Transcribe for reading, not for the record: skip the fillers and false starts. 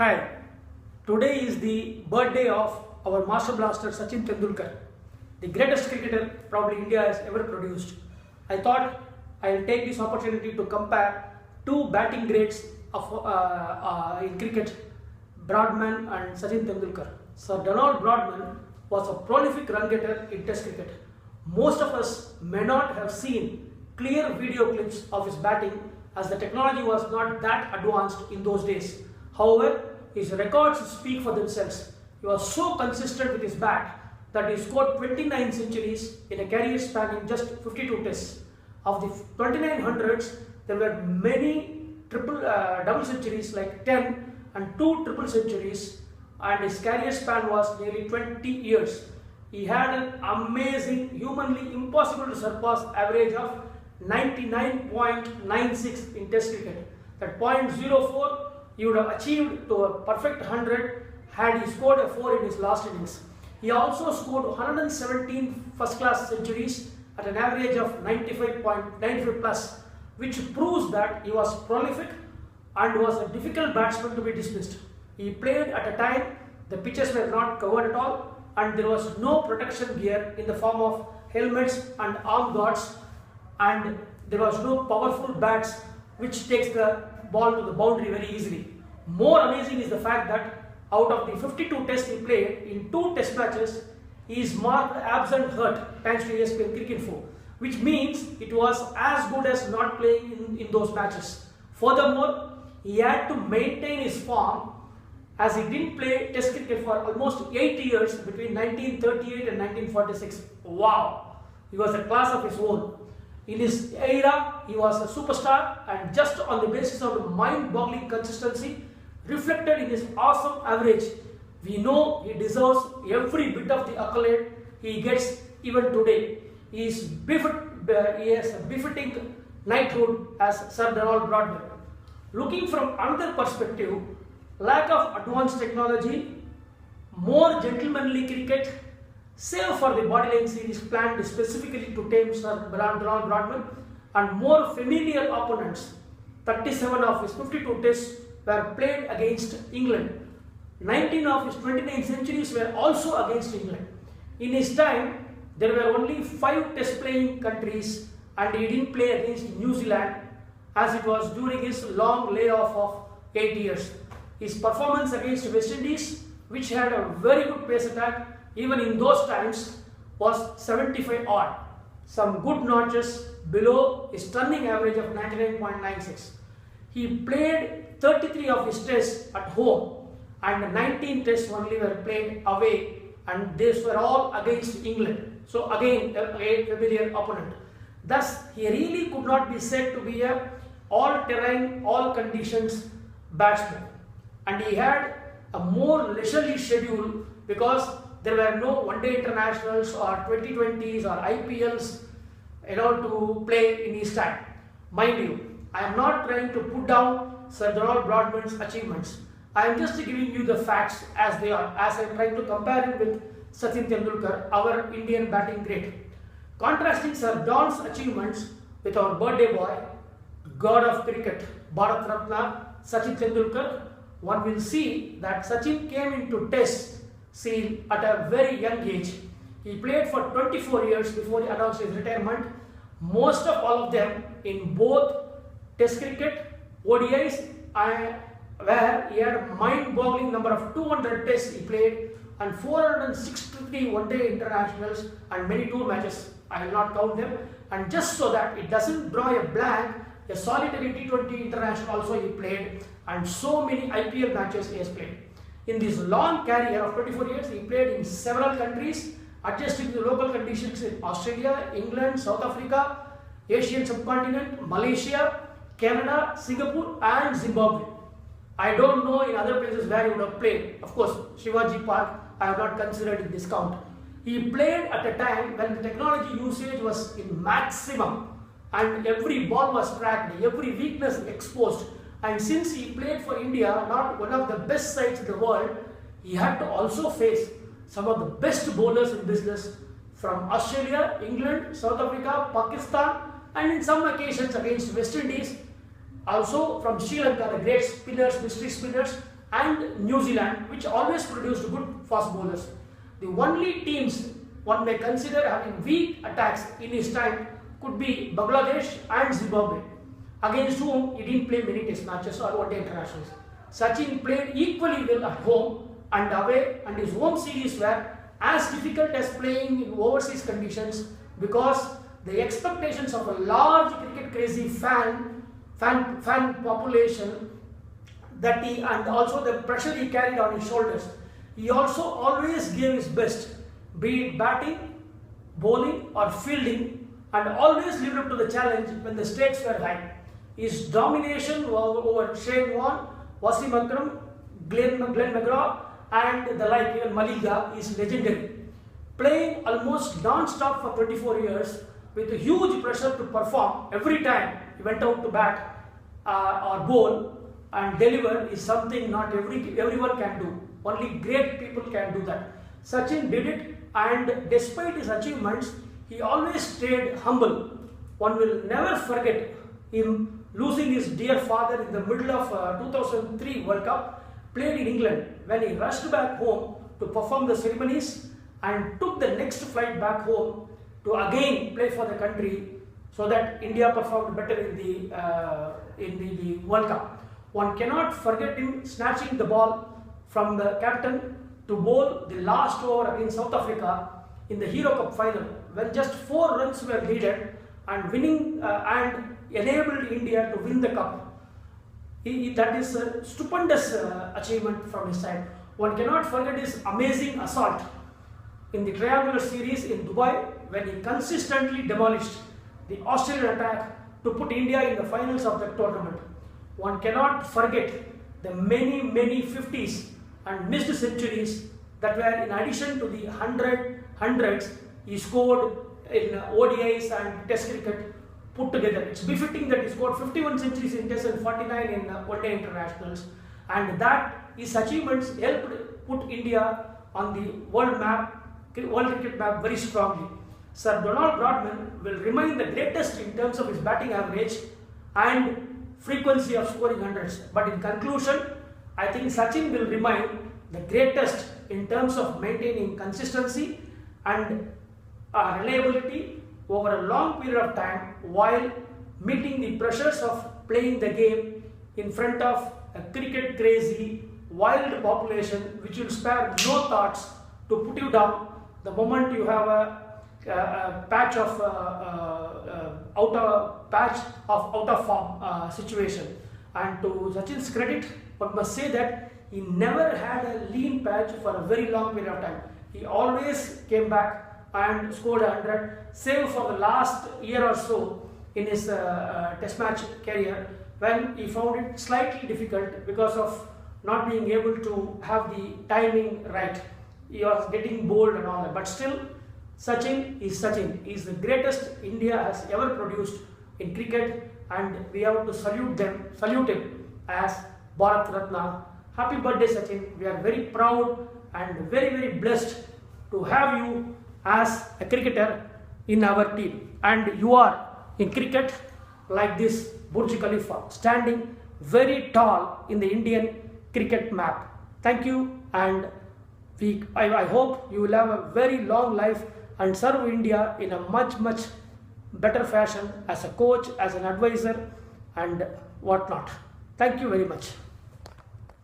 Hi, today is the birthday of our master blaster Sachin Tendulkar, the greatest cricketer probably India has ever produced. I thought I'll take this opportunity to compare two batting greats in cricket, Bradman and Sachin Tendulkar. Sir Donald Bradman was a prolific run getter in Test cricket. Most of us may not have seen clear video clips of his batting as the technology was not that advanced in those days. However, his records speak for themselves. He was so consistent with his bat that he scored 29 centuries in a career spanning just 52 tests. Of the 2900s, there were many double centuries like 10 and 2 triple centuries, and his career span was nearly 20 years. He had an amazing, humanly impossible to surpass average of 99.96 in Test cricket. That .04 he would have achieved to a perfect 100 had he scored a 4 in his last innings. He also scored 117 first-class centuries at an average of 95.95 plus, which proves that he was prolific and was a difficult batsman to be dismissed. He played at a time the pitches were not covered at all and there was no protection gear in the form of helmets and arm guards, and there was no powerful bats which takes the ball to the boundary very easily. More amazing is the fact that out of the 52 tests he played, in 2 test matches, he is marked absent hurt thanks to ESPN Cricinfo, which means it was as good as not playing in those matches. Furthermore, he had to maintain his form as he didn't play Test cricket for almost 8 years between 1938 and 1946. Wow! He was a class of his own. In his era, he was a superstar, and just on the basis of the mind-boggling consistency reflected in his awesome average, we know he deserves every bit of the accolade he gets even today. He has a befitting knighthood as Sir Donald Bradman. Looking from another perspective, lack of advanced technology, more gentlemanly cricket, save for the bodyline series planned specifically to tame Sir Donald Bradman, and more familiar opponents. 37 of his 52 tests were played against England. 19 of his 29 centuries were also against England. In his time, there were only 5 test playing countries and he didn't play against New Zealand as it was during his long layoff of 8 years. His performance against West Indies, which had a very good pace attack even in those times, was 75 odd, some good notches below his stunning average of 99.96. He played 33 of his tests at home and 19 tests only were played away, and these were all against England. So again, a familiar opponent. Thus, he really could not be said to be a all-terrain, all-conditions batsman. And he had a more leisurely schedule because there were no one-day internationals or 2020s or IPLs to play in his time. Mind you, I am not trying to put down Sir Donald Bradman's achievements. I am just giving you the facts as they are, as I am trying to compare him with Sachin Tendulkar, our Indian batting great. Contrasting Sir Don's achievements with our birthday boy, god of cricket, Bharat Ratna, Sachin Tendulkar, one will see that Sachin came into Test scene at a very young age. He played for 24 years before he announced his retirement, most of all of them in both Test cricket, ODIs, where he had a mind-boggling number of 200 tests he played and 463 one-day internationals and many tour matches. I will not count them. And just so that it doesn't draw a blank, a solitary T20 international also he played, and so many IPL matches he has played. In this long career of 24 years, he played in several countries, adjusting to the local conditions in Australia, England, South Africa, Asian subcontinent, Malaysia, Canada, Singapore and Zimbabwe. I don't know in other places where he would have played. Of course, Shivaji Park I have not considered in this count. He played at a time when the technology usage was in maximum and every ball was tracked, every weakness exposed. And since he played for India, not one of the best sides in the world, he had to also face some of the best bowlers in business from Australia, England, South Africa, Pakistan, and in some occasions against West Indies, also from Sri Lanka, the great spinners, mystery spinners, and New Zealand, which always produced good fast bowlers. The only teams one may consider having weak attacks in his time could be Bangladesh and Zimbabwe, against whom he didn't play many test matches or one-day internationals. Sachin played equally well at home and away, and his home series were as difficult as playing in overseas conditions because the expectations of a large cricket crazy fan population that he, and also the pressure he carried on his shoulders. He also always gave his best, be it batting, bowling or fielding, and always lived up to the challenge when the stakes were high. His domination over Shane Warne, Wasim Akram, Glenn McGrath and the like, even Maliga, is legendary. Playing almost non-stop for 24 years with a huge pressure to perform every time he went out to bat or bowl and deliver is something not everyone can do. Only great people can do that. Sachin did it, and despite his achievements, he always stayed humble. One will never forget him losing his dear father in the middle of 2003 World Cup played in England, when he rushed back home to perform the ceremonies and took the next flight back home to again play for the country, so that India performed better in the World Cup. One cannot forget him snatching the ball from the captain to bowl the last over against South Africa in the Hero Cup final, when just 4 runs were needed and winning and enabled India to win the cup. That is a stupendous achievement from his side. One cannot forget his amazing assault in the triangular series in Dubai, when he consistently demolished the Australian attack to put India in the finals of that tournament. One cannot forget the many 50s and missed centuries that were in addition to the hundreds he scored in ODIs and Test cricket put together. It's befitting that he scored 51 centuries in Test and 49 in one-day internationals, and that his achievements helped put India on the world cricket map very strongly. Sir Donald Bradman will remain the greatest in terms of his batting average and frequency of scoring hundreds. But in conclusion, I think Sachin will remain the greatest in terms of maintaining consistency and reliability over a long period of time while meeting the pressures of playing the game in front of a cricket crazy wild population which will spare no thoughts to put you down the moment you have a patch of out of form situation. And to Sachin's credit, one must say that he never had a lean patch for a very long period of time. He always came back and scored 100, save for the last year or so in his test match career, when he found it slightly difficult because of not being able to have the timing right. He was getting bold and all that, but still Sachin is Sachin. He is the greatest India has ever produced in cricket, and we have to salute him as Bharat Ratna. Happy birthday, Sachin. We are very proud and very blessed to have you as a cricketer in our team. And you are in cricket like this Burj Khalifa, standing very tall in the Indian cricket map. Thank you, and I hope you will have a very long life and serve India in a much better fashion as a coach, as an advisor and whatnot. Thank you very much.